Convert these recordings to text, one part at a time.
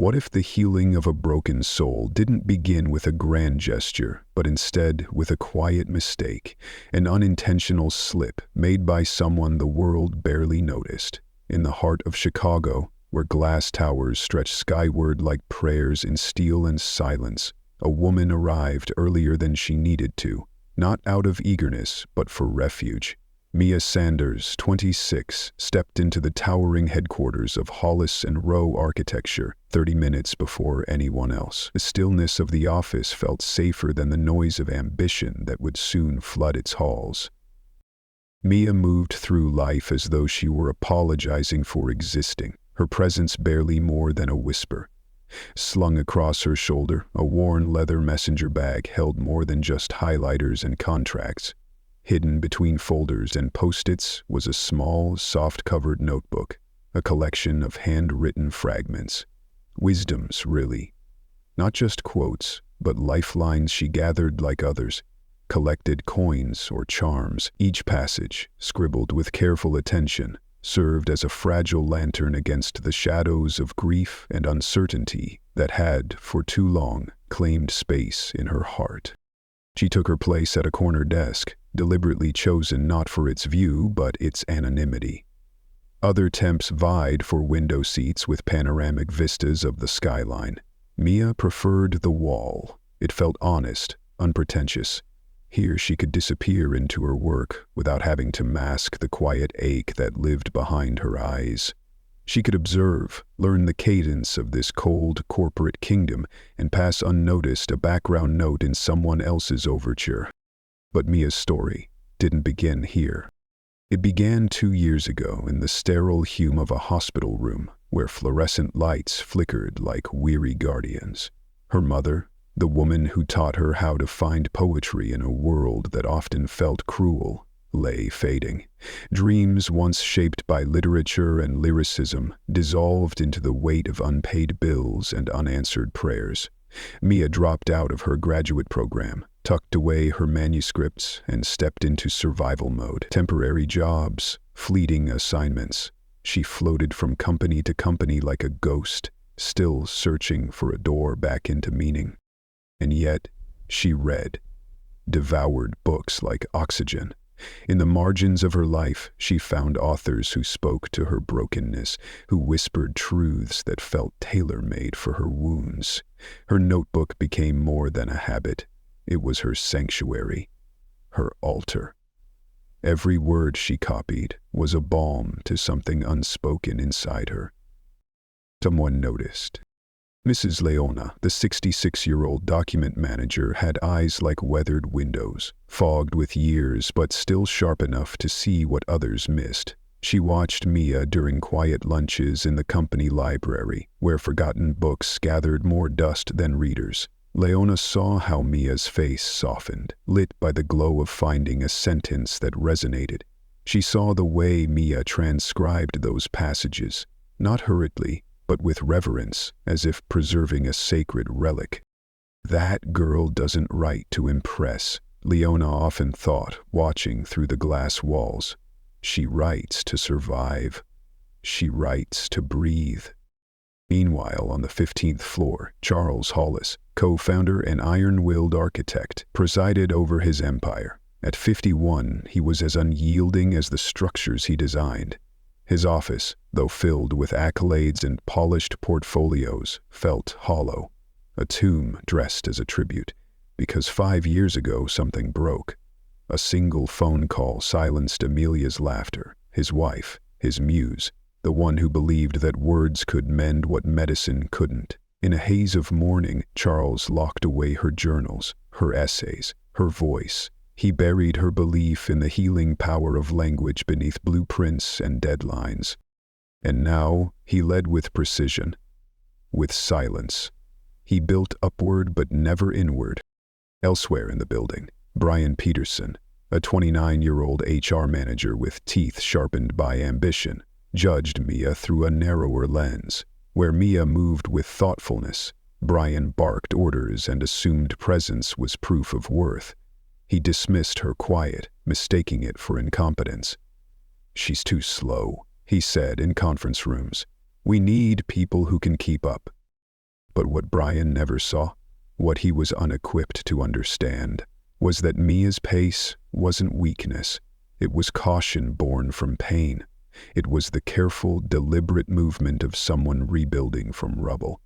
What if the healing of a broken soul didn't begin with a grand gesture, but instead with a quiet mistake, an unintentional slip made by someone the world barely noticed? In the heart of Chicago, where glass towers stretch skyward like prayers in steel and silence, a woman arrived earlier than she needed to, not out of eagerness, but for refuge. Mia Sanders, 26, stepped into the towering headquarters of Hollis and Rowe Architecture 30 minutes before anyone else. The stillness of the office felt safer than the noise of ambition that would soon flood its halls. Mia moved through life as though she were apologizing for existing, her presence barely more than a whisper. Slung across her shoulder, a worn leather messenger bag held more than just highlighters and contracts. Hidden between folders and post-its was a small, soft-covered notebook, a collection of handwritten fragments. Wisdoms, really. Not just quotes, but lifelines she gathered like others, collected coins or charms. Each passage, scribbled with careful attention, served as a fragile lantern against the shadows of grief and uncertainty that had, for too long, claimed space in her heart. She took her place at a corner desk, deliberately chosen not for its view but its anonymity. Other temps vied for window seats with panoramic vistas of the skyline. Mia preferred the wall. It felt honest, unpretentious. Here she could disappear into her work without having to mask the quiet ache that lived behind her eyes. She could observe, learn the cadence of this cold corporate kingdom, and pass unnoticed a background note in someone else's overture. But Mia's story didn't begin here. It began 2 years ago in the sterile hume of a hospital room where fluorescent lights flickered like weary guardians. Her mother, the woman who taught her how to find poetry in a world that often felt cruel, lay fading. Dreams once shaped by literature and lyricism dissolved into the weight of unpaid bills and unanswered prayers. Mia dropped out of her graduate program, tucked away her manuscripts, and stepped into survival mode. Temporary jobs, fleeting assignments. She floated from company to company like a ghost, still searching for a door back into meaning. And yet, she read, devoured books like oxygen. In the margins of her life, she found authors who spoke to her brokenness, who whispered truths that felt tailor-made for her wounds. Her notebook became more than a habit. It was her sanctuary, her altar. Every word she copied was a balm to something unspoken inside her. Someone noticed. Mrs. Leona, the 66-year-old document manager, had eyes like weathered windows, fogged with years but still sharp enough to see what others missed. She watched Mia during quiet lunches in the company library, where forgotten books gathered more dust than readers. Leona saw how Mia's face softened, lit by the glow of finding a sentence that resonated. She saw the way Mia transcribed those passages, not hurriedly, but with reverence, as if preserving a sacred relic. That girl doesn't write to impress, Leona often thought, watching through the glass walls. She writes to survive. She writes to breathe. Meanwhile, on the 15th floor, Charles Hollis, co-founder and iron-willed architect, presided over his empire. At 51, he was as unyielding as the structures he designed. His office, though filled with accolades and polished portfolios, felt hollow, a tomb dressed as a tribute, because 5 years ago something broke. A single phone call silenced Amelia's laughter, his wife, his muse, the one who believed that words could mend what medicine couldn't. In a haze of mourning, Charles locked away her journals, her essays, her voice. He buried her belief in the healing power of language beneath blueprints and deadlines. And now he led with precision, with silence. He built upward but never inward. Elsewhere in the building, Brian Peterson, a 29-year-old HR manager with teeth sharpened by ambition, judged Mia through a narrower lens. Where Mia moved with thoughtfulness, Brian barked orders and assumed presence was proof of worth. He dismissed her quiet, mistaking it for incompetence. "She's too slow," he said in conference rooms. "We need people who can keep up." But what Brian never saw, what he was unequipped to understand, was that Mia's pace wasn't weakness. It was caution born from pain. It was the careful, deliberate movement of someone rebuilding from rubble.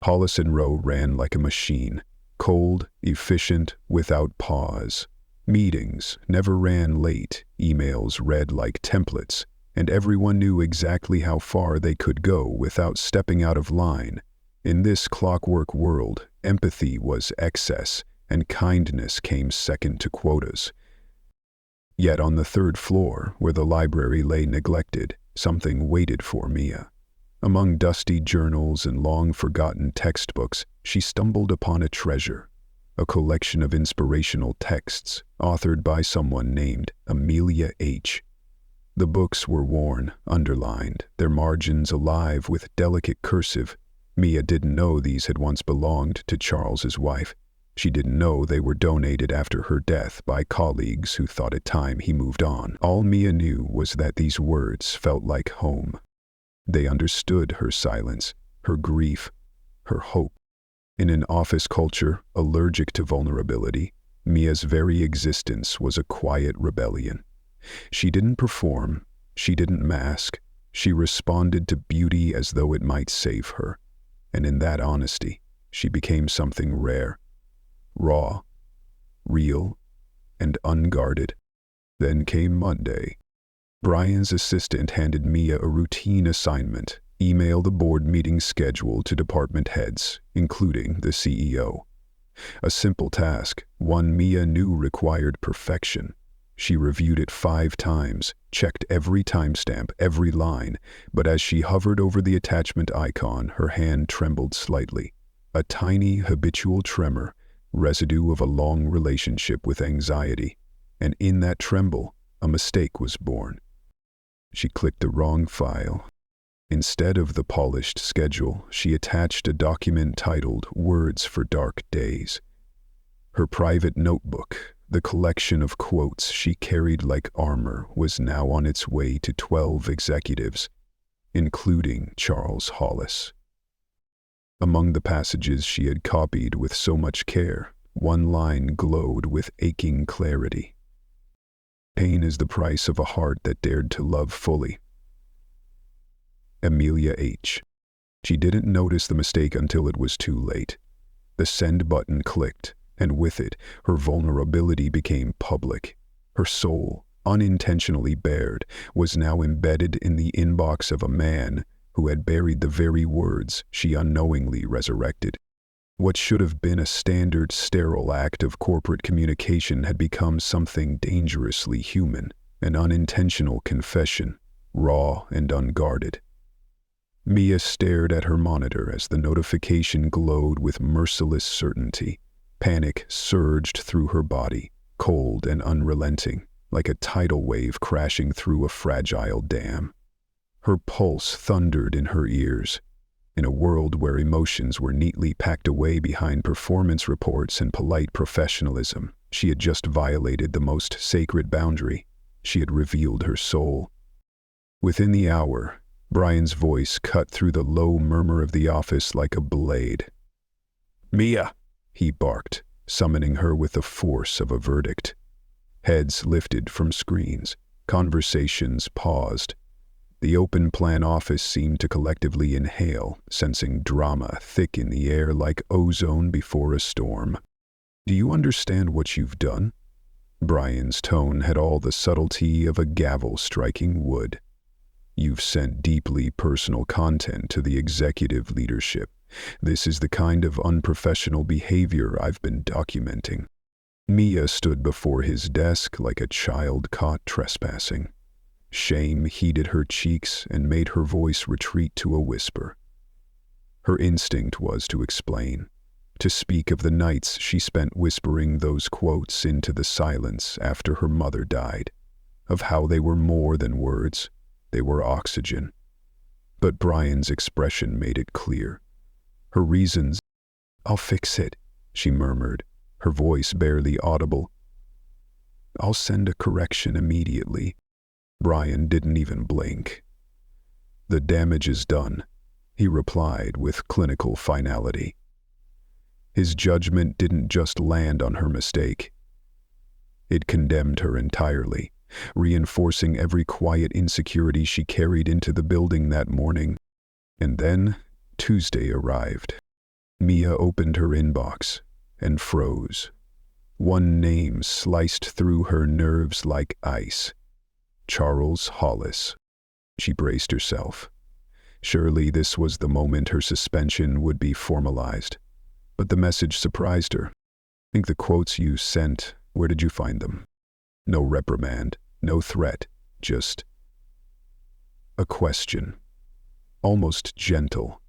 Hollis and Rowe ran like a machine, cold, efficient, without pause. Meetings never ran late, emails read like templates, and everyone knew exactly how far they could go without stepping out of line. In this clockwork world, empathy was excess, and kindness came second to quotas. Yet on the third floor, where the library lay neglected, something waited for Mia. Among dusty journals and long-forgotten textbooks, she stumbled upon a treasure, a collection of inspirational texts authored by someone named Amelia H. The books were worn, underlined, their margins alive with delicate cursive. Mia didn't know these had once belonged to Charles's wife. She didn't know they were donated after her death by colleagues who thought it time he moved on. All Mia knew was that these words felt like home. They understood her silence, her grief, her hope. In an office culture allergic to vulnerability, Mia's very existence was a quiet rebellion. She didn't perform, she didn't mask, she responded to beauty as though it might save her. And in that honesty, she became something rare, raw, real, and unguarded. Then came Monday. Brian's assistant handed Mia a routine assignment: email the board meeting schedule to department heads, including the CEO. A simple task, one Mia knew required perfection. She reviewed it 5 times, checked every timestamp, every line, but as she hovered over the attachment icon, her hand trembled slightly. A tiny, habitual tremor, residue of a long relationship with anxiety. And in that tremble, a mistake was born. She clicked the wrong file. Instead of the polished schedule, she attached a document titled Words for Dark Days. Her private notebook, the collection of quotes she carried like armor, was now on its way to 12 executives, including Charles Hollis. Among the passages she had copied with so much care, one line glowed with aching clarity. Pain is the price of a heart that dared to love fully. Amelia H. She didn't notice the mistake until it was too late. The send button clicked, and with it, her vulnerability became public. Her soul, unintentionally bared, was now embedded in the inbox of a man who had buried the very words she unknowingly resurrected. What should have been a standard, sterile act of corporate communication had become something dangerously human, an unintentional confession, raw and unguarded. Mia stared at her monitor as the notification glowed with merciless certainty. Panic surged through her body, cold and unrelenting, like a tidal wave crashing through a fragile dam. Her pulse thundered in her ears. In a world where emotions were neatly packed away behind performance reports and polite professionalism, she had just violated the most sacred boundary. She had revealed her soul. Within the hour, Brian's voice cut through the low murmur of the office like a blade. "Mia!" he barked, summoning her with the force of a verdict. Heads lifted from screens. Conversations paused. The open-plan office seemed to collectively inhale, sensing drama thick in the air like ozone before a storm. "Do you understand what you've done?" Brian's tone had all the subtlety of a gavel striking wood. "You've sent deeply personal content to the executive leadership. This is the kind of unprofessional behavior I've been documenting." Mia stood before his desk like a child caught trespassing. Shame heated her cheeks and made her voice retreat to a whisper. Her instinct was to explain, to speak of the nights she spent whispering those quotes into the silence after her mother died, of how they were more than words, they were oxygen. But Brian's expression made it clear. Her reasons— "I'll fix it," she murmured, her voice barely audible. "I'll send a correction immediately." Brian didn't even blink. "The damage is done. he replied with clinical finality. His judgment didn't just land on her mistake. It condemned her entirely, reinforcing every quiet insecurity she carried into the building that morning. And then Tuesday arrived. Mia opened her inbox and froze. One name sliced through her nerves like ice. Charles Hollis. She braced herself. Surely this was the moment her suspension would be formalized. But the message surprised her. Think the quotes you sent, where did you find them? No reprimand, no threat, just a question. Almost gentle.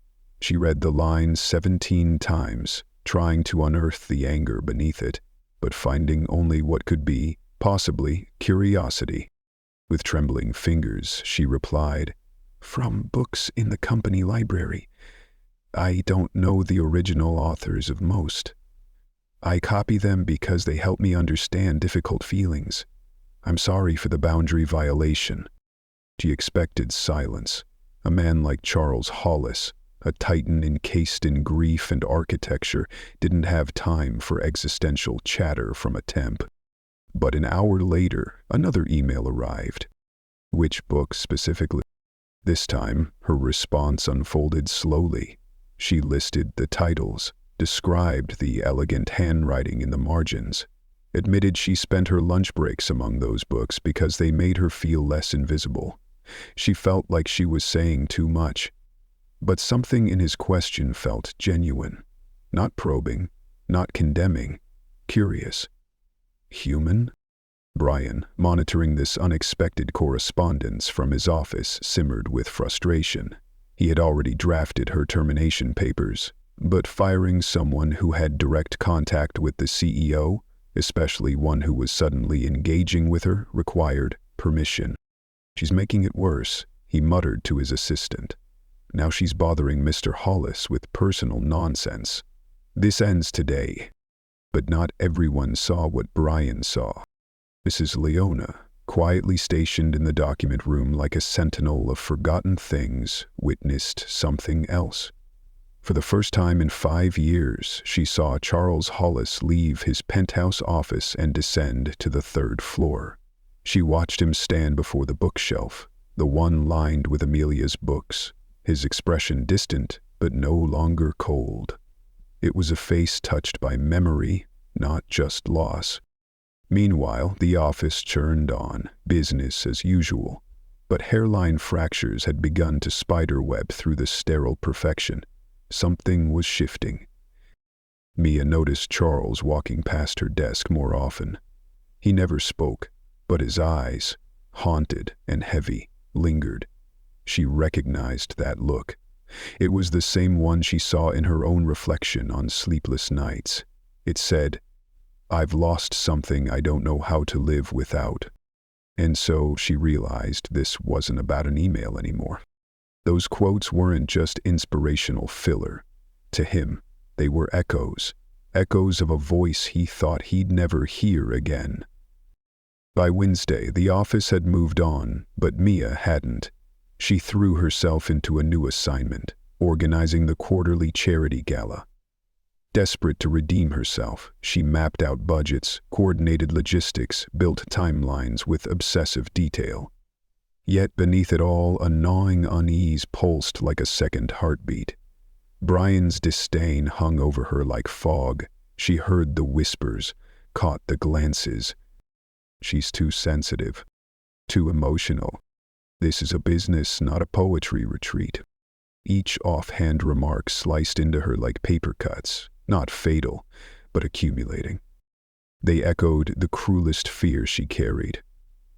She read the lines 17 times, trying to unearth the anger beneath it, but finding only what could be, possibly, curiosity. With trembling fingers, she replied, "From books in the company library. I don't know the original authors of most. I copy them because they help me understand difficult feelings. I'm sorry for the boundary violation." She expected silence. A man like Charles Hollis, a titan encased in grief and architecture, didn't have time for existential chatter from a temp. But an hour later, another email arrived. Which book specifically? This time, her response unfolded slowly. She listed the titles, described the elegant handwriting in the margins, admitted she spent her lunch breaks among those books because they made her feel less invisible. She felt like she was saying too much. But something in his question felt genuine. Not probing, not condemning, curious. Human? Brian, monitoring this unexpected correspondence from his office, simmered with frustration. He had already drafted her termination papers, but firing someone who had direct contact with the CEO, especially one who was suddenly engaging with her, required permission. "She's making it worse," he muttered to his assistant. "Now she's bothering Mr. Hollis with personal nonsense. This ends today." But not everyone saw what Brian saw. Mrs. Leona, quietly stationed in the document room like a sentinel of forgotten things, witnessed something else. For the first time in 5 years, she saw Charles Hollis leave his penthouse office and descend to the 3rd floor. She watched him stand before the bookshelf, the one lined with Amelia's books, his expression distant but no longer cold. It was a face touched by memory, not just loss. Meanwhile, the office churned on, business as usual, but hairline fractures had begun to spiderweb through the sterile perfection. Something was shifting. Mia noticed Charles walking past her desk more often. He never spoke, but his eyes, haunted and heavy, lingered. She recognized that look. It was the same one she saw in her own reflection on sleepless nights. It said, "I've lost something I don't know how to live without." And so she realized this wasn't about an email anymore. Those quotes weren't just inspirational filler. To him, they were echoes of a voice he thought he'd never hear again. By Wednesday, the office had moved on, but Mia hadn't. She threw herself into a new assignment, organizing the quarterly charity gala. Desperate to redeem herself, she mapped out budgets, coordinated logistics, built timelines with obsessive detail. Yet beneath it all, a gnawing unease pulsed like a second heartbeat. Brian's disdain hung over her like fog. She heard the whispers, caught the glances. She's too sensitive, too emotional. This is a business, not a poetry retreat. Each offhand remark sliced into her like paper cuts, not fatal, but accumulating. They echoed the cruelest fear she carried,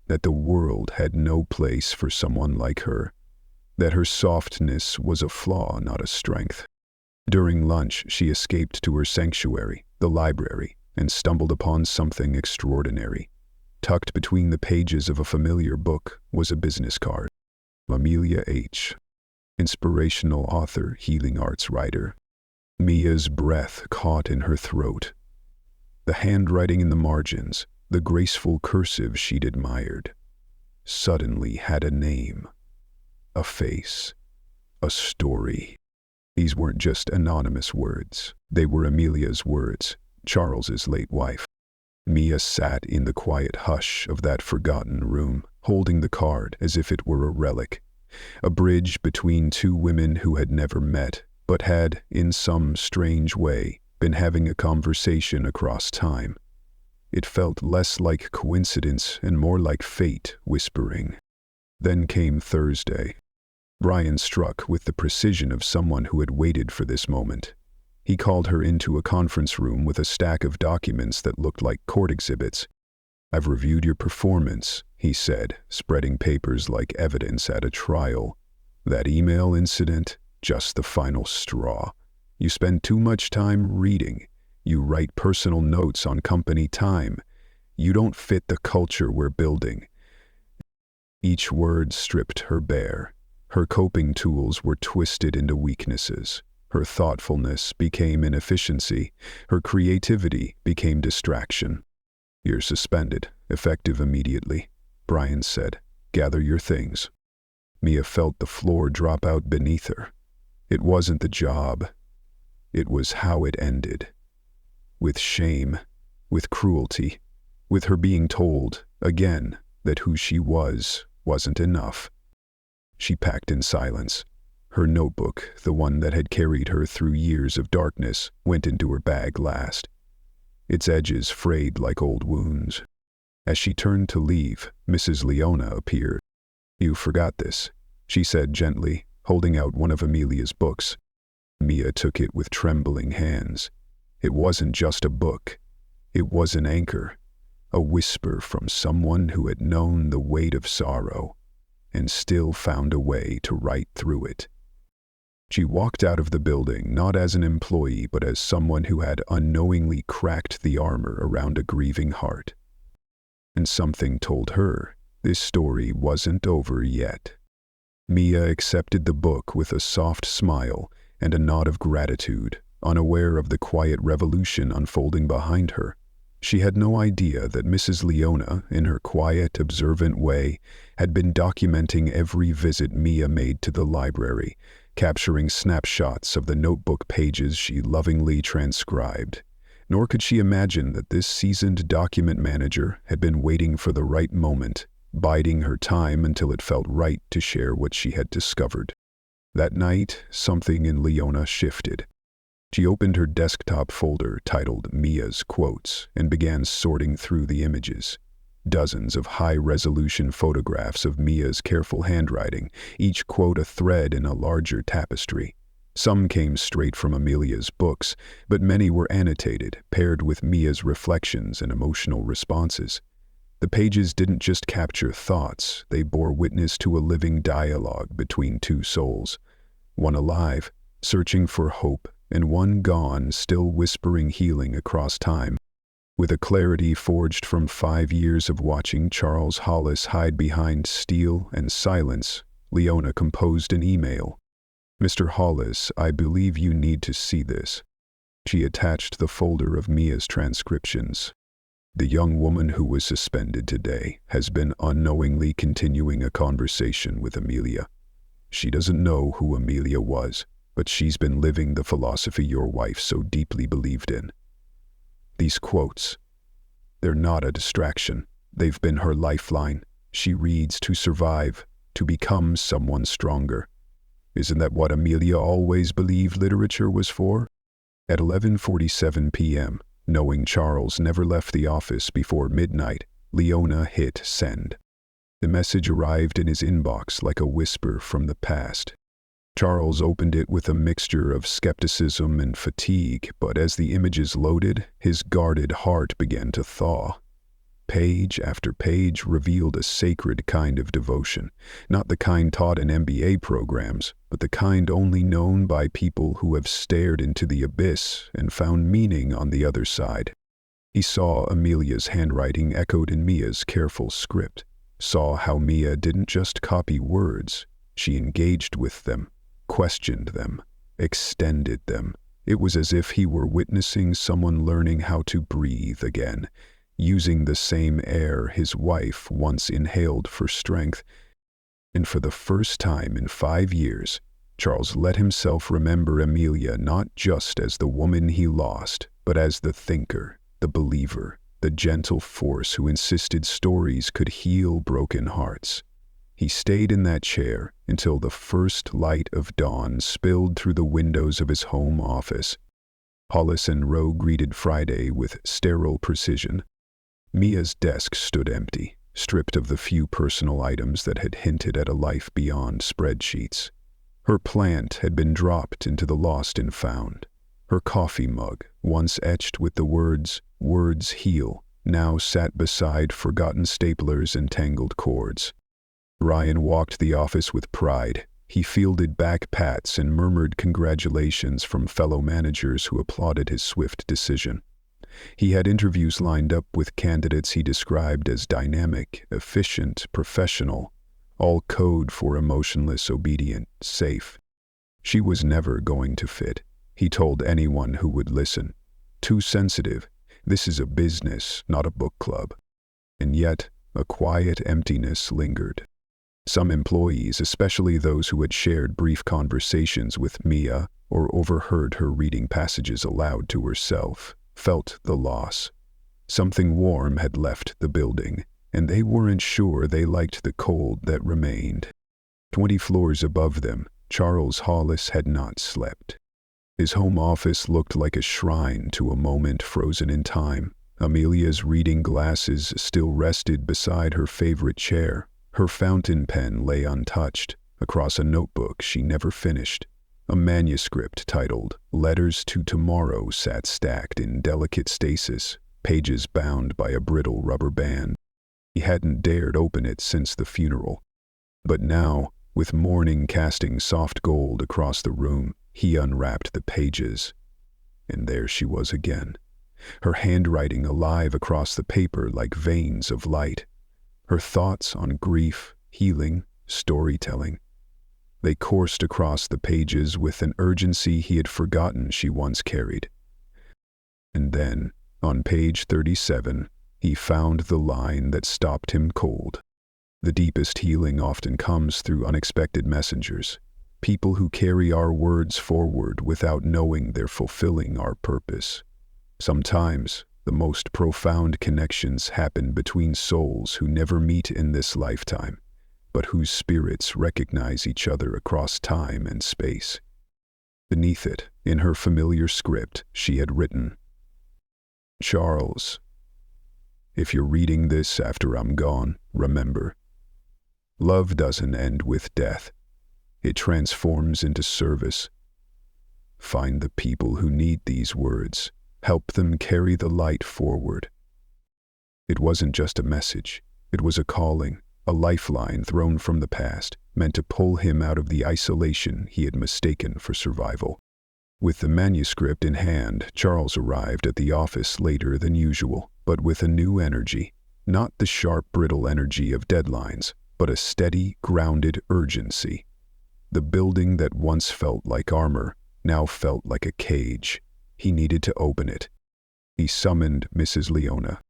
that the world had no place for someone like her, that her softness was a flaw, not a strength. During lunch, she escaped to her sanctuary, the library, and stumbled upon something extraordinary. Tucked between the pages of a familiar book was a business card. Amelia H., inspirational author, healing arts writer. Mia's breath caught in her throat. The handwriting in the margins, the graceful cursive she'd admired, suddenly had a name, a face, a story. These weren't just anonymous words. They were Amelia's words, Charles's late wife. Mia sat in the quiet hush of that forgotten room, holding the card as if it were a relic, a bridge between two women who had never met, but had, in some strange way, been having a conversation across time. It felt less like coincidence and more like fate whispering. Then came Thursday. Brian struck with the precision of someone who had waited for this moment. He called her into a conference room with a stack of documents that looked like court exhibits. "I've reviewed your performance," he said, spreading papers like evidence at a trial. "That email incident, just the final straw. You spend too much time reading. You write personal notes on company time. You don't fit the culture we're building." Each word stripped her bare. Her coping tools were twisted into weaknesses. Her thoughtfulness became inefficiency. Her creativity became distraction. "You're suspended, effective immediately," Brian said. "Gather your things." Mia felt the floor drop out beneath her. It wasn't the job. It was how it ended. With shame, with cruelty, with her being told, again, that who she was wasn't enough. She packed in silence. Her notebook, the one that had carried her through years of darkness, went into her bag last. Its edges frayed like old wounds. As she turned to leave, Mrs. Leona appeared. "You forgot this," she said gently, holding out one of Amelia's books. Mia took it with trembling hands. It wasn't just a book. It was an anchor, a whisper from someone who had known the weight of sorrow and still found a way to write through it. She walked out of the building not as an employee but as someone who had unknowingly cracked the armor around a grieving heart. And something told her this story wasn't over yet. Mia accepted the book with a soft smile and a nod of gratitude, unaware of the quiet revolution unfolding behind her. She had no idea that Mrs. Leona, in her quiet, observant way, had been documenting every visit Mia made to the library, capturing snapshots of the notebook pages she lovingly transcribed. Nor could she imagine that this seasoned document manager had been waiting for the right moment, biding her time until it felt right to share what she had discovered. That night, something in Leona shifted. She opened her desktop folder titled Mia's Quotes and began sorting through the images. Dozens of high-resolution photographs of Mia's careful handwriting, each quote a thread in a larger tapestry. Some came straight from Amelia's books, but many were annotated, paired with Mia's reflections and emotional responses. The pages didn't just capture thoughts, they bore witness to a living dialogue between two souls. One alive, searching for hope, and one gone, still whispering healing across time. With a clarity forged from 5 years of watching Charles Hollis hide behind steel and silence, Leona composed an email. "Mr. Hollis, I believe you need to see this." She attached the folder of Mia's transcriptions. "The young woman who was suspended today has been unknowingly continuing a conversation with Amelia. She doesn't know who Amelia was, but she's been living the philosophy your wife so deeply believed in." These quotes, they're not a distraction. They've been her lifeline. She reads to survive, to become someone stronger. Isn't that what Amelia always believed literature was for? At 11:47 p.m., knowing Charles never left the office before midnight, Leona hit send. The message arrived in his inbox like a whisper from the past. Charles opened it with a mixture of skepticism and fatigue, but as the images loaded, his guarded heart began to thaw. Page after page revealed a sacred kind of devotion, not the kind taught in MBA programs, but the kind only known by people who have stared into the abyss and found meaning on the other side. He saw Amelia's handwriting echoed in Mia's careful script, saw how Mia didn't just copy words, she engaged with them, questioned them, extended them. It was as if he were witnessing someone learning how to breathe again, using the same air his wife once inhaled for strength. And for the first time in 5 years, Charles let himself remember Amelia not just as the woman he lost, but as the thinker, the believer, the gentle force who insisted stories could heal broken hearts. He stayed in that chair until the first light of dawn spilled through the windows of his home office. Hollis and Rowe greeted Friday with sterile precision. Mia's desk stood empty, stripped of the few personal items that had hinted at a life beyond spreadsheets. Her plant had been dropped into the lost and found. Her coffee mug, once etched with the words heal, now sat beside forgotten staplers and tangled cords. Ryan walked the office with pride. He fielded back pats and murmured congratulations from fellow managers who applauded his swift decision. He had interviews lined up with candidates he described as dynamic, efficient, professional, all code for emotionless, obedient, safe. She was never going to fit, he told anyone who would listen. Too sensitive. This is a business, not a book club. And yet, a quiet emptiness lingered. Some employees, especially those who had shared brief conversations with Mia or overheard her reading passages aloud to herself, felt the loss. Something warm had left the building, and they weren't sure they liked the cold that remained. 20 floors above them, Charles Hollis had not slept. His home office looked like a shrine to a moment frozen in time. Amelia's reading glasses still rested beside her favorite chair. Her fountain pen lay untouched, across a notebook she never finished. A manuscript titled Letters to Tomorrow sat stacked in delicate stasis, pages bound by a brittle rubber band. He hadn't dared open it since the funeral. But now, with morning casting soft gold across the room, he unwrapped the pages. And there she was again, her handwriting alive across the paper like veins of light. Her thoughts on grief, healing, storytelling. They coursed across the pages with an urgency he had forgotten she once carried. And then, on page 37, he found the line that stopped him cold. The deepest healing often comes through unexpected messengers, people who carry our words forward without knowing they're fulfilling our purpose. Sometimes, the most profound connections happen between souls who never meet in this lifetime, but whose spirits recognize each other across time and space. Beneath it, in her familiar script, she had written, "Charles, if you're reading this after I'm gone, remember, love doesn't end with death. It transforms into service. Find the people who need these words. Help them carry the light forward." It wasn't just a message. It was a calling, a lifeline thrown from the past, meant to pull him out of the isolation he had mistaken for survival. With the manuscript in hand, Charles arrived at the office later than usual, but with a new energy. Not the sharp, brittle energy of deadlines, but a steady, grounded urgency. The building that once felt like armor now felt like a cage. He needed to open it. He summoned Mrs. Leona.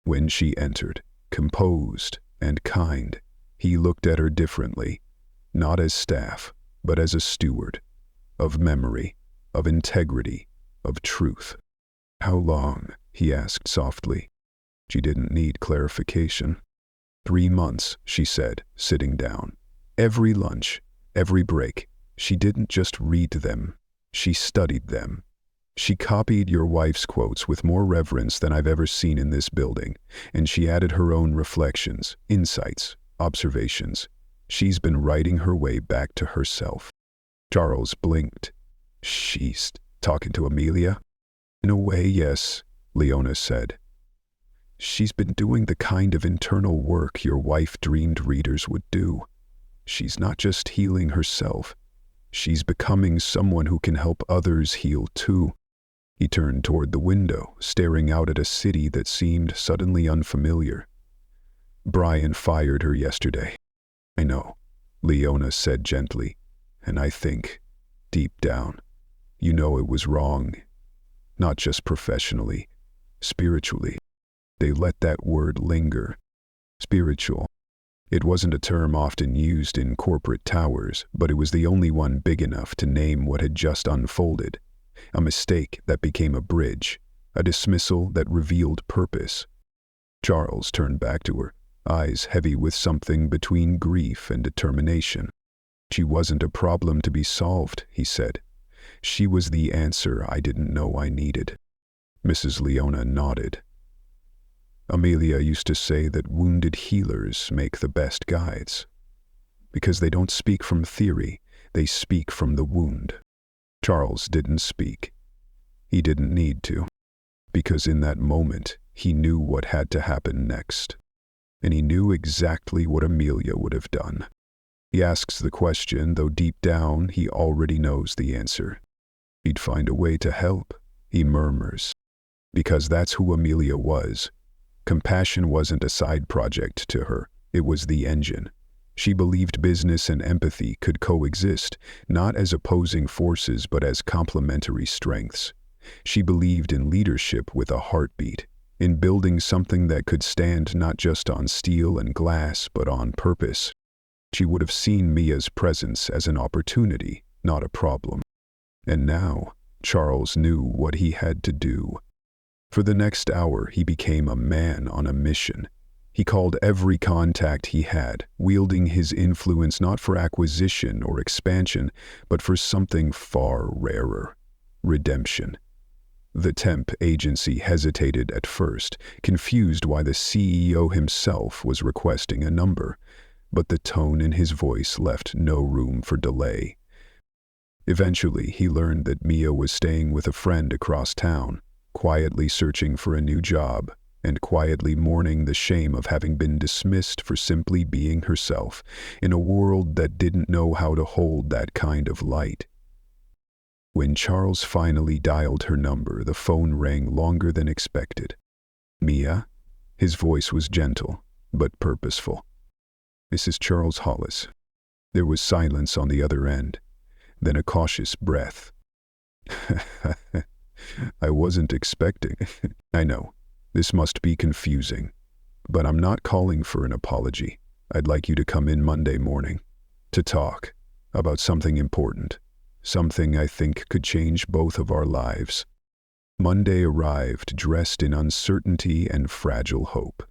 When she entered, composed and kind, he looked at her differently, not as staff, but as a steward, of memory, of integrity, of truth. "How long?" he asked softly. She didn't need clarification. 3 months, she said, sitting down. Every lunch, every break, she didn't just read them, she studied them. She copied your wife's quotes with more reverence than I've ever seen in this building, and she added her own reflections, insights, observations. She's been writing her way back to herself. Charles blinked. "She's talking to Amelia?" "In a way, yes," Leona said. "She's been doing the kind of internal work your wife dreamed readers would do. She's not just healing herself. She's becoming someone who can help others heal too." He turned toward the window, staring out at a city that seemed suddenly unfamiliar. "Brian fired her yesterday." "I know," Leona said gently, "and I think, deep down, you know it was wrong. Not just professionally, spiritually." They let that word linger. Spiritual. It wasn't a term often used in corporate towers, but it was the only one big enough to name what had just unfolded. A mistake that became a bridge, a dismissal that revealed purpose. Charles turned back to her, eyes heavy with something between grief and determination. She wasn't a problem to be solved, he said. She was the answer I didn't know I needed. Mrs. Leona nodded. Amelia used to say that wounded healers make the best guides. Because they don't speak from theory, they speak from the wound. Charles didn't speak. He didn't need to. Because in that moment, he knew what had to happen next. And he knew exactly what Amelia would have done. He asks the question, though deep down he already knows the answer. He'd find a way to help, he murmurs. Because that's who Amelia was. Compassion wasn't a side project to her, it was the engine. She believed business and empathy could coexist, not as opposing forces but as complementary strengths. She believed in leadership with a heartbeat, in building something that could stand not just on steel and glass but on purpose. She would have seen Mia's presence as an opportunity, not a problem. And now, Charles knew what he had to do. For the next hour, he became a man on a mission. He called every contact he had, wielding his influence not for acquisition or expansion, but for something far rarer: redemption. The temp agency hesitated at first, confused why the CEO himself was requesting a number, but the tone in his voice left no room for delay. Eventually, he learned that Mia was staying with a friend across town, quietly searching for a new job, and quietly mourning the shame of having been dismissed for simply being herself, in a world that didn't know how to hold that kind of light. When Charles finally dialed her number, the phone rang longer than expected. "Mia?" His voice was gentle, but purposeful. "This is Charles Hollis." There was silence on the other end, then a cautious breath. "I wasn't expecting." "I know. This must be confusing. But I'm not calling for an apology. I'd like you to come in Monday morning. To talk. About something important. Something I think could change both of our lives." Monday arrived dressed in uncertainty and fragile hope.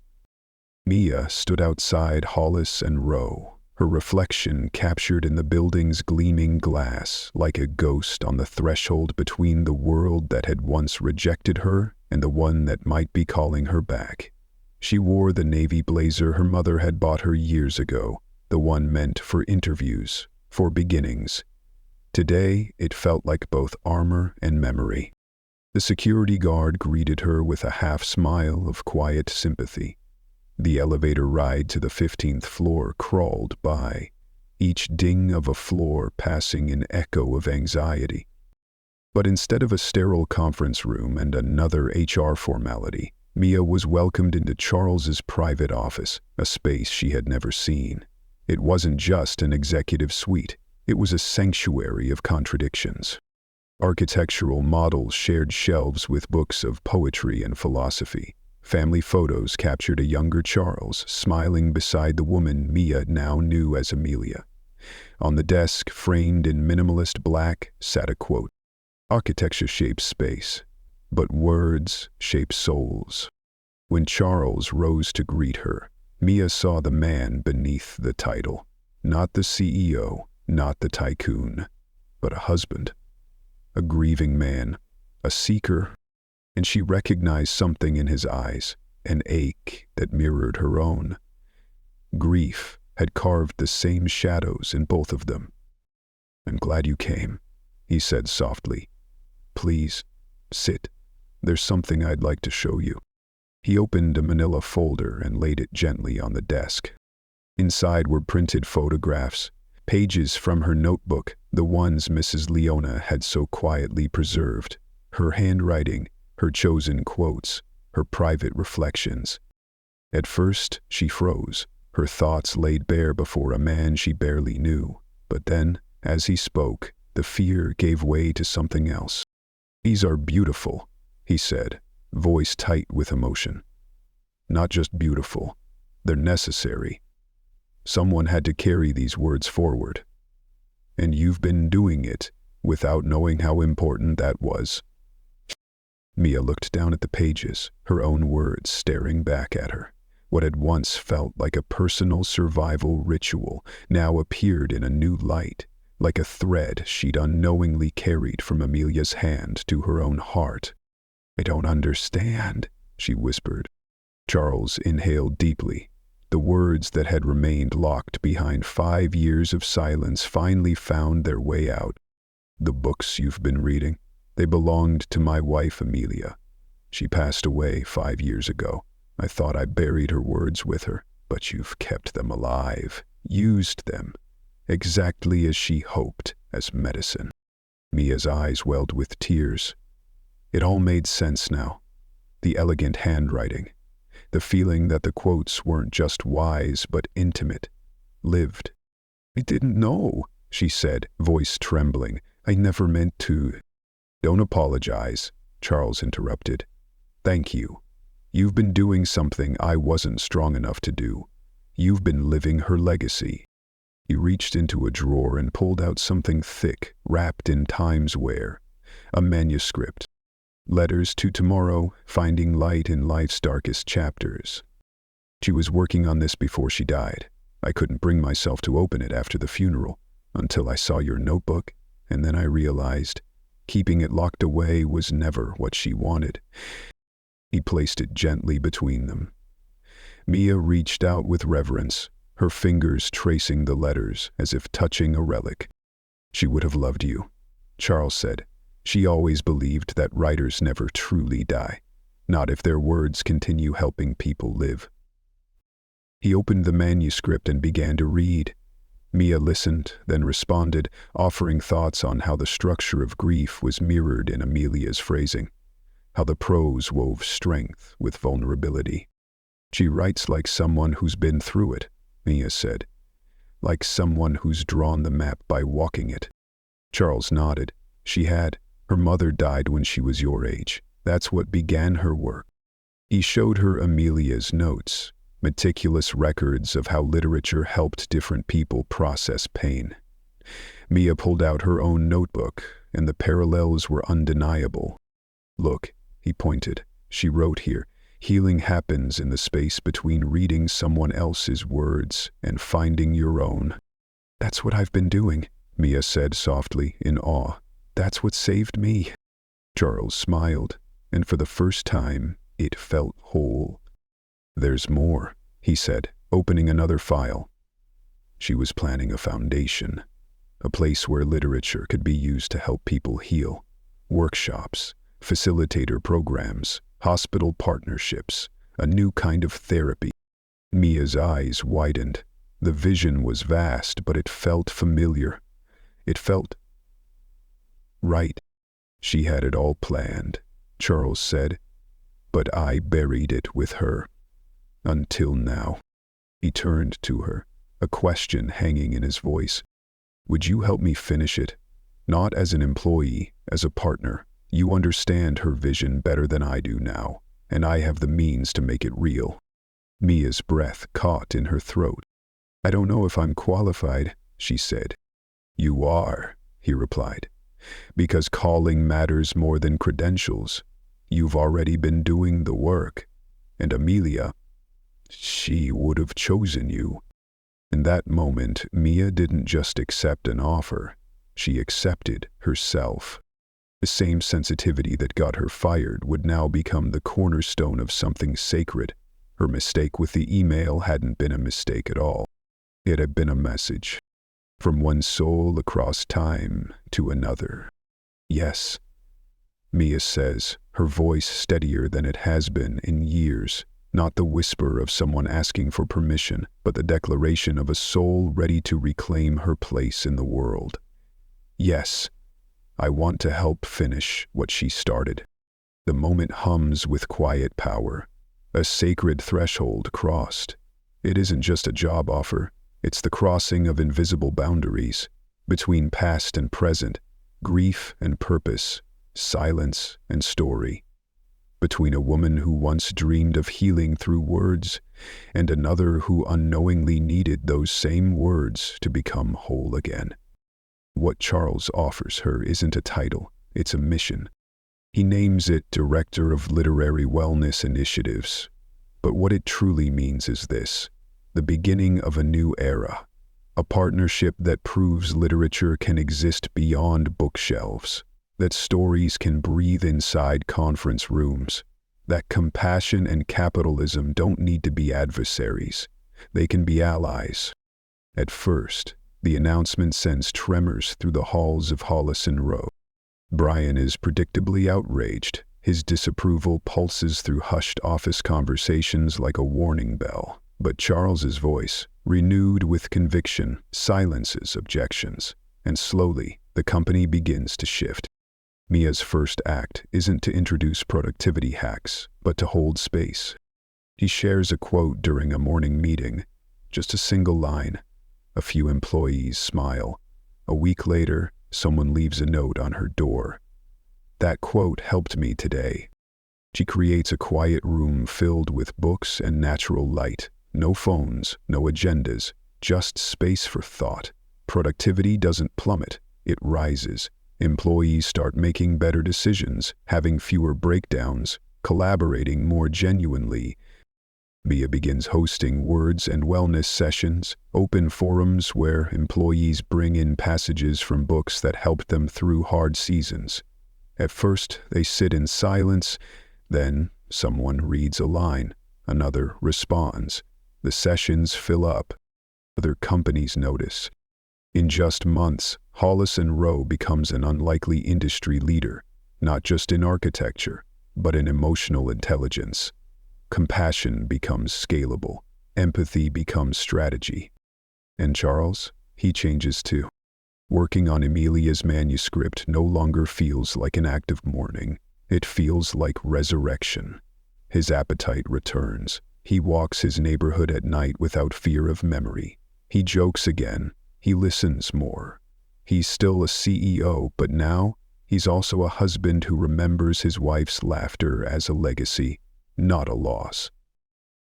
Mia stood outside Hollis and Rowe, her reflection captured in the building's gleaming glass, like a ghost on the threshold between the world that had once rejected her and the one that might be calling her back. She wore the navy blazer her mother had bought her years ago, the one meant for interviews, for beginnings. Today, it felt like both armor and memory. The security guard greeted her with a half-smile of quiet sympathy. The elevator ride to the 15th floor crawled by, each ding of a floor passing an echo of anxiety. But instead of a sterile conference room and another HR formality, Mia was welcomed into Charles's private office, a space she had never seen. It wasn't just an executive suite. It was a sanctuary of contradictions. Architectural models shared shelves with books of poetry and philosophy. Family photos captured a younger Charles smiling beside the woman Mia now knew as Amelia. On the desk, framed in minimalist black, sat a quote: "Architecture shapes space, but words shape souls." When Charles rose to greet her, Mia saw the man beneath the title. Not the CEO, not the tycoon, but a husband. A grieving man, a seeker, and she recognized something in his eyes, an ache that mirrored her own. Grief had carved the same shadows in both of them. "I'm glad you came," he said softly. "Please, sit. There's something I'd like to show you." He opened a manila folder and laid it gently on the desk. Inside were printed photographs, pages from her notebook, the ones Mrs. Leona had so quietly preserved, her handwriting, her chosen quotes, her private reflections. At first, she froze, her thoughts laid bare before a man she barely knew. But then, as he spoke, the fear gave way to something else. "These are beautiful," he said, voice tight with emotion. "Not just beautiful, they're necessary. Someone had to carry these words forward. And you've been doing it without knowing how important that was. Mia looked down at the pages, her own words staring back at her. What had once felt like a personal survival ritual now appeared in a new light, like a thread she'd unknowingly carried from Amelia's hand to her own heart. "I don't understand," she whispered. Charles inhaled deeply. The words that had remained locked behind 5 years of silence finally found their way out. "The books you've been reading, they belonged to my wife, Amelia. She passed away 5 years ago. I thought I buried her words with her, but you've kept them alive, used them, exactly as she hoped, as medicine." Mia's eyes welled with tears. It all made sense now. The elegant handwriting, the feeling that the quotes weren't just wise but intimate, lived. "I didn't know," she said, voice trembling. "I never meant to." "Don't apologize," Charles interrupted. "Thank you. You've been doing something I wasn't strong enough to do. You've been living her legacy." He reached into a drawer and pulled out something thick, wrapped in Times wear. A manuscript. "Letters to Tomorrow, Finding Light in Life's Darkest Chapters." She was working on this before she died. I couldn't bring myself to open it after the funeral, until I saw your notebook, and then I realized keeping it locked away was never what she wanted. He placed it gently between them. Mia reached out with reverence, her fingers tracing the letters as if touching a relic. "She would have loved you," Charles said. "She always believed that writers never truly die, not if their words continue helping people live." He opened the manuscript and began to read. Mia listened, then responded, offering thoughts on how the structure of grief was mirrored in Amelia's phrasing, how the prose wove strength with vulnerability. "She writes like someone who's been through it," Mia said, "like someone who's drawn the map by walking it." Charles nodded. "She had. Her mother died when she was your age. That's what began her work." He showed her Amelia's notes, meticulous records of how literature helped different people process pain. Mia pulled out her own notebook, and the parallels were undeniable. "Look," he pointed. "She wrote here, 'Healing happens in the space between reading someone else's words and finding your own.'" "That's what I've been doing," Mia said softly, in awe. "That's what saved me." Charles smiled, and for the first time, it felt whole. "There's more," he said, opening another file. She was planning a foundation, a place where literature could be used to help people heal. Workshops, facilitator programs, hospital partnerships, a new kind of therapy. Mia's eyes widened. The vision was vast, but it felt familiar. It felt right. "She had it all planned," Charles said, "but I buried it with her. Until now." He turned to her, a question hanging in his voice. "Would you help me finish it? Not as an employee, as a partner. You understand her vision better than I do now, and I have the means to make it real." Mia's breath caught in her throat. "I don't know if I'm qualified," she said. "You are," he replied, "because calling matters more than credentials. You've already been doing the work, and Amelia, she would have chosen you." In that moment, Mia didn't just accept an offer, she accepted herself. The same sensitivity that got her fired would now become the cornerstone of something sacred. Her mistake with the email hadn't been a mistake at all. It had been a message. From one soul across time to another. "Yes," Mia says, her voice steadier than it has been in years. Not the whisper of someone asking for permission, but the declaration of a soul ready to reclaim her place in the world. "Yes, I want to help finish what she started." The moment hums with quiet power. A sacred threshold crossed. It isn't just a job offer. It's the crossing of invisible boundaries between past and present, grief and purpose, silence and story. between a woman who once dreamed of healing through words and another who unknowingly needed those same words to become whole again. What Charles offers her isn't a title, it's a mission. He names it Director of Literary Wellness Initiatives, but what it truly means is this: the beginning of a new era, a partnership that proves literature can exist beyond bookshelves, that stories can breathe inside conference rooms, that compassion and capitalism don't need to be adversaries, they can be allies. At first, the announcement sends tremors through the halls of Hollis and Rowe. Brian is predictably outraged. His disapproval pulses through hushed office conversations like a warning bell. But Charles's voice, renewed with conviction, silences objections, and slowly the company begins to shift. Mia's first act isn't to introduce productivity hacks, but to hold space. He shares a quote during a morning meeting, just a single line. A few employees smile. A week later, someone leaves a note on her door. That quote helped me today. She creates a quiet room filled with books and natural light. No phones, no agendas, just space for thought. Productivity doesn't plummet, it rises. Employees start making better decisions, having fewer breakdowns, collaborating more genuinely. Mia begins hosting words and wellness sessions, open forums where employees bring in passages from books that helped them through hard seasons. At first, they sit in silence, then someone reads a line, another responds. The sessions fill up. Other companies notice. In just months, Hollis and Rowe becomes an unlikely industry leader, not just in architecture, but in emotional intelligence. Compassion becomes scalable. Empathy becomes strategy. And Charles, he changes too. Working on Amelia's manuscript no longer feels like an act of mourning. It feels like resurrection. His appetite returns. He walks his neighborhood at night without fear of memory. He jokes again. He listens more. He's still a CEO, but now he's also a husband who remembers his wife's laughter as a legacy, not a loss.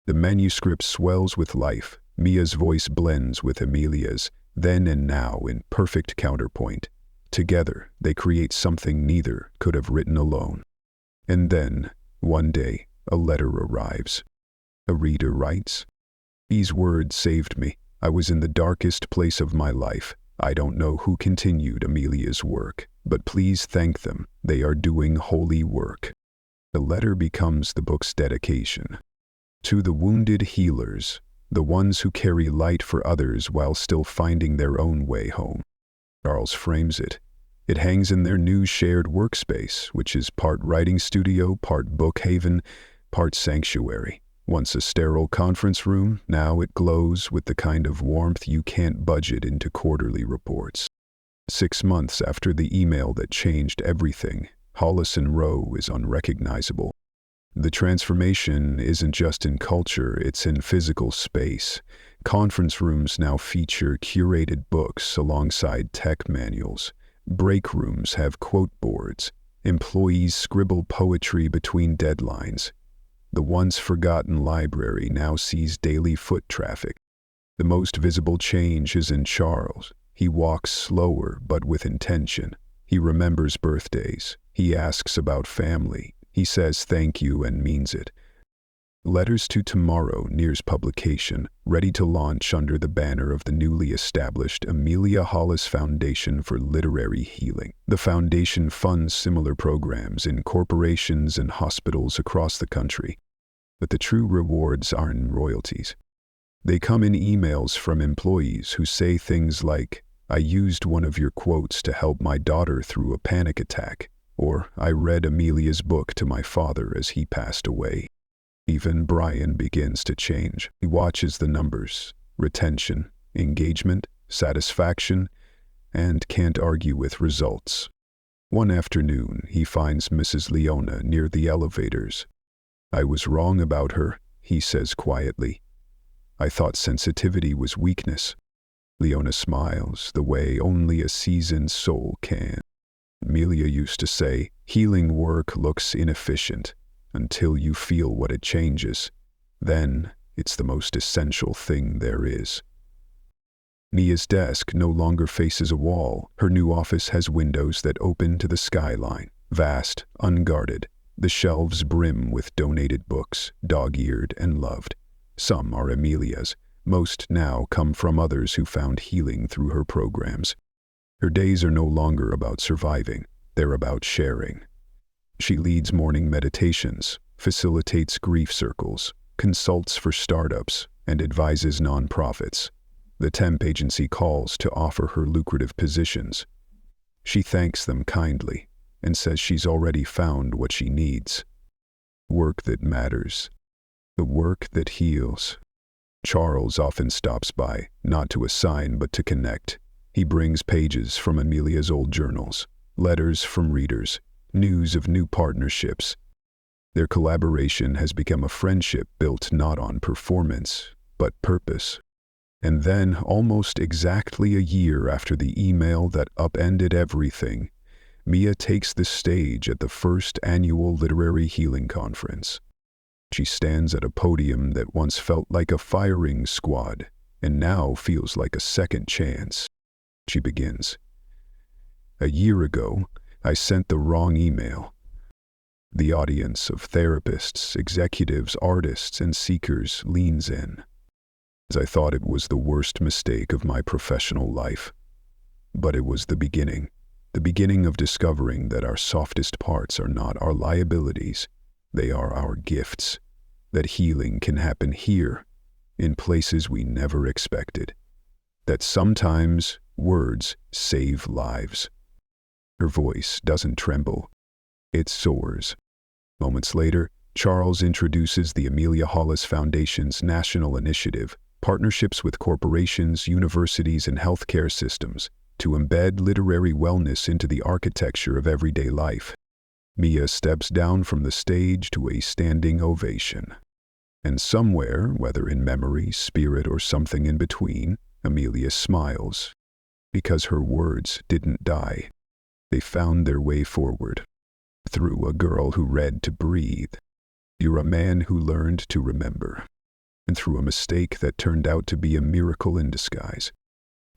The manuscript swells with life. Mia's voice blends with Amelia's, then and now in perfect counterpoint. Together, they create something neither could have written alone. And then, one day, a letter arrives. A reader writes, "These words saved me. I was in the darkest place of my life. I don't know who continued Amelia's work, but please thank them. They are doing holy work." The letter becomes the book's dedication. To the wounded healers, the ones who carry light for others while still finding their own way home. Charles frames it. It hangs in their new shared workspace, which is part writing studio, part book haven, part sanctuary. Once a sterile conference room, now it glows with the kind of warmth you can't budget into quarterly reports. 6 months after the email that changed everything, Hollis and Rowe is unrecognizable. The transformation isn't just in culture, it's in physical space. Conference rooms now feature curated books alongside tech manuals. Break rooms have quote boards. Employees scribble poetry between deadlines. The once forgotten library now sees daily foot traffic. The most visible change is in Charles. He walks slower but with intention. He remembers birthdays. He asks about family. He says thank you and means it. Letters to Tomorrow nears publication, ready to launch under the banner of the newly established Amelia Hollis Foundation for Literary Healing. The foundation funds similar programs in corporations and hospitals across the country. But the true rewards aren't in royalties. They come in emails from employees who say things like, "I used one of your quotes to help my daughter through a panic attack," or "I read Amelia's book to my father as he passed away." Even Brian begins to change. He watches the numbers, retention, engagement, satisfaction, and can't argue with results. One afternoon, he finds Mrs. Leona near the elevators. "I was wrong about her," he says quietly. "I thought sensitivity was weakness." Leona smiles the way only a seasoned soul can. Amelia used to say, "Healing work looks inefficient." until you feel what it changes. Then, it's the most essential thing there is. Mia's desk no longer faces a wall. Her new office has windows that open to the skyline, vast, unguarded. The shelves brim with donated books, dog-eared and loved. Some are Amelia's. Most now come from others who found healing through her programs. Her days are no longer about surviving. They're about sharing. She leads morning meditations, facilitates grief circles, consults for startups, and advises nonprofits. The temp agency calls to offer her lucrative positions. She thanks them kindly and says she's already found what she needs. Work that matters. The work that heals. Charles often stops by, not to assign but to connect. He brings pages from Amelia's old journals, letters from readers, news of new partnerships. Their collaboration has become a friendship built not on performance, but purpose. And then, almost exactly a year after the email that upended everything, Mia takes the stage at the first annual Literary Healing Conference. She stands at a podium that once felt like a firing squad, and now feels like a second chance. She begins. "A year ago, I sent the wrong email." The audience of therapists, executives, artists, and seekers leans in. "I thought it was the worst mistake of my professional life. But it was the beginning of discovering that our softest parts are not our liabilities, they are our gifts, that healing can happen here, in places we never expected, that sometimes words save lives." Her voice doesn't tremble, it soars. Moments later, Charles introduces the Amelia Hollis Foundation's national initiative, partnerships with corporations, universities, and healthcare systems, to embed literary wellness into the architecture of everyday life. Mia steps down from the stage to a standing ovation. And somewhere, whether in memory, spirit, or something in between, Amelia smiles. Because her words didn't die. They found their way forward. Through a girl who read to breathe. You're a man who learned to remember. And through a mistake that turned out to be a miracle in disguise.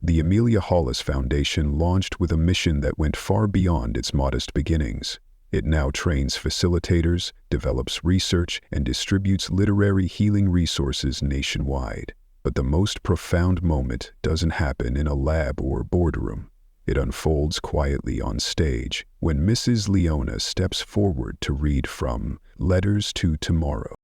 The Amelia Hollis Foundation launched with a mission that went far beyond its modest beginnings. It now trains facilitators, develops research, and distributes literary healing resources nationwide. But the most profound moment doesn't happen in a lab or boardroom. It unfolds quietly on stage when Mrs. Leona steps forward to read from Letters to Tomorrow.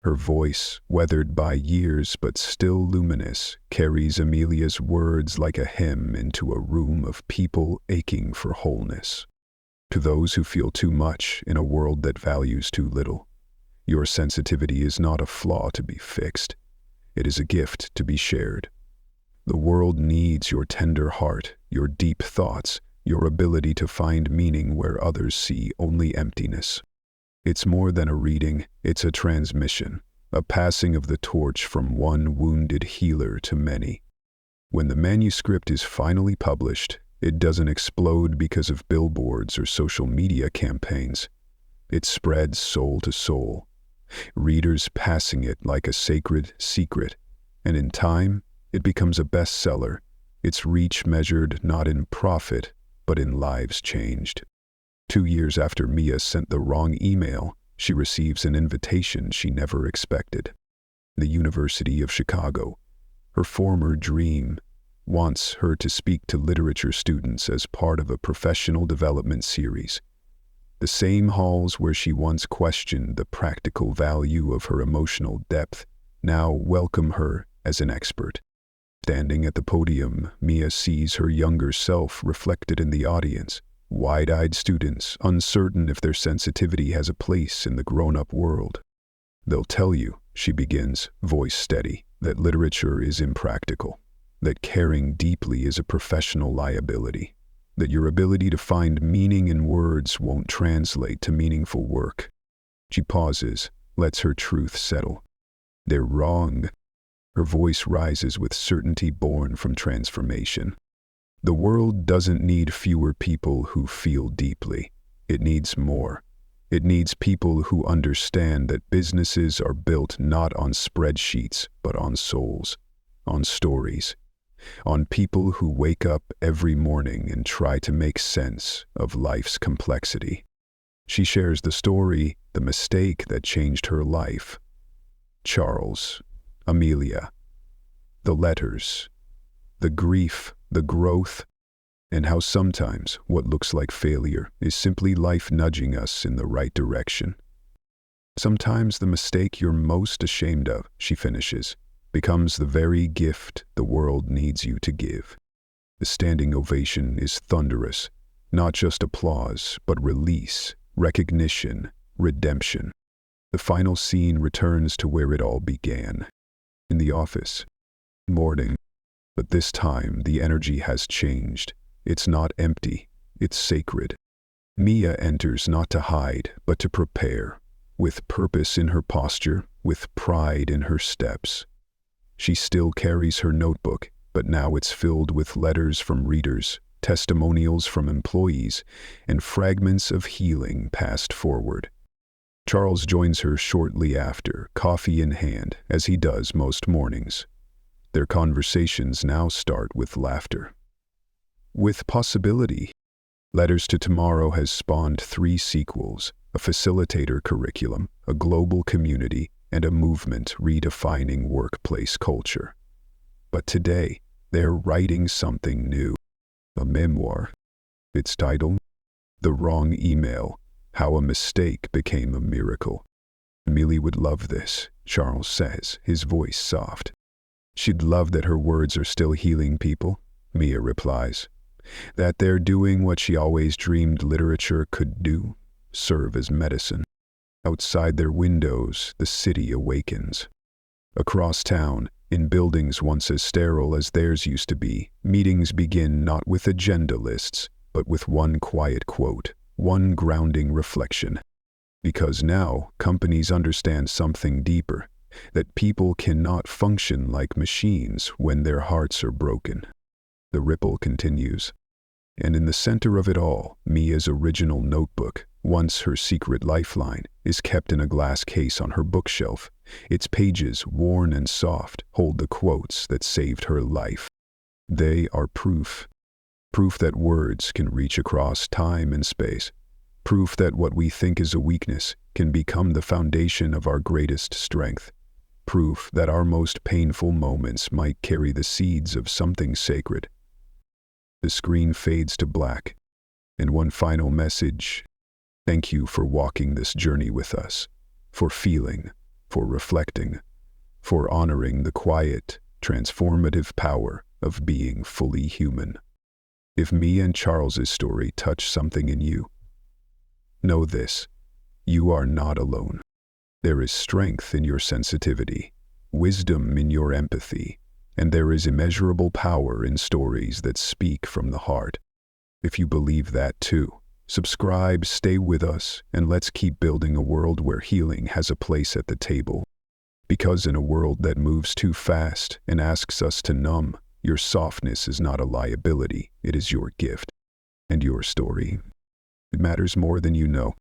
Her voice, weathered by years but still luminous, carries Amelia's words like a hymn into a room of people aching for wholeness. To those who feel too much in a world that values too little, your sensitivity is not a flaw to be fixed. It is a gift to be shared. The world needs your tender heart, your deep thoughts, your ability to find meaning where others see only emptiness. It's more than a reading, it's a transmission, a passing of the torch from one wounded healer to many. When the manuscript is finally published, it doesn't explode because of billboards or social media campaigns. It spreads soul to soul, readers passing it like a sacred secret, and in time, it becomes a bestseller, its reach measured not in profit, but in lives changed. 2 years after Mia sent the wrong email, she receives an invitation she never expected. The University of Chicago, her former dream, wants her to speak to literature students as part of a professional development series. The same halls where she once questioned the practical value of her emotional depth now welcome her as an expert. Standing at the podium, Mia sees her younger self reflected in the audience. Wide-eyed students, uncertain if their sensitivity has a place in the grown-up world. "They'll tell you," she begins, voice steady, "that literature is impractical, that caring deeply is a professional liability, that your ability to find meaning in words won't translate to meaningful work." She pauses, lets her truth settle. "They're wrong." Her voice rises with certainty born from transformation. The world doesn't need fewer people who feel deeply. It needs more. It needs people who understand that businesses are built not on spreadsheets, but on souls, on stories, on people who wake up every morning and try to make sense of life's complexity. She shares the story, the mistake that changed her life. Charles, Amelia, the letters, the grief, the growth, and how sometimes what looks like failure is simply life nudging us in the right direction. Sometimes the mistake you're most ashamed of, she finishes, becomes the very gift the world needs you to give. The standing ovation is thunderous, not just applause, but release, recognition, redemption. The final scene returns to where it all began, in the office. Morning. But this time the energy has changed. It's not empty, it's sacred. Mia enters not to hide, but to prepare, with purpose in her posture, with pride in her steps. She still carries her notebook, but now it's filled with letters from readers, testimonials from employees, and fragments of healing passed forward. Charles joins her shortly after, coffee in hand, as he does most mornings. Their conversations now start with laughter. With possibility, Letters to Tomorrow has spawned 3 sequels, a facilitator curriculum, a global community, and a movement redefining workplace culture. But today, they're writing something new, a memoir. Its title, The Wrong Email, How a Mistake Became a Miracle. Amelia would love this, Charles says, his voice soft. She'd love that her words are still healing people, Mia replies. That they're doing what she always dreamed literature could do, serve as medicine. Outside their windows, the city awakens. Across town, in buildings once as sterile as theirs used to be, meetings begin not with agenda lists, but with one quiet quote, one grounding reflection. Because now, companies understand something deeper, that people cannot function like machines when their hearts are broken. The ripple continues. And in the center of it all, Mia's original notebook, once her secret lifeline, is kept in a glass case on her bookshelf. Its pages, worn and soft, hold the quotes that saved her life. They are proof. Proof that words can reach across time and space. Proof that what we think is a weakness can become the foundation of our greatest strength. Proof that our most painful moments might carry the seeds of something sacred. The screen fades to black, and one final message. Thank you for walking this journey with us, for feeling, for reflecting, for honoring the quiet, transformative power of being fully human. If Mia and Charles's story touch something in you, know this, you are not alone. There is strength in your sensitivity, wisdom in your empathy, and there is immeasurable power in stories that speak from the heart. If you believe that too, subscribe, stay with us, and let's keep building a world where healing has a place at the table. Because in a world that moves too fast and asks us to numb, your softness is not a liability, it is your gift. And your story, it matters more than you know.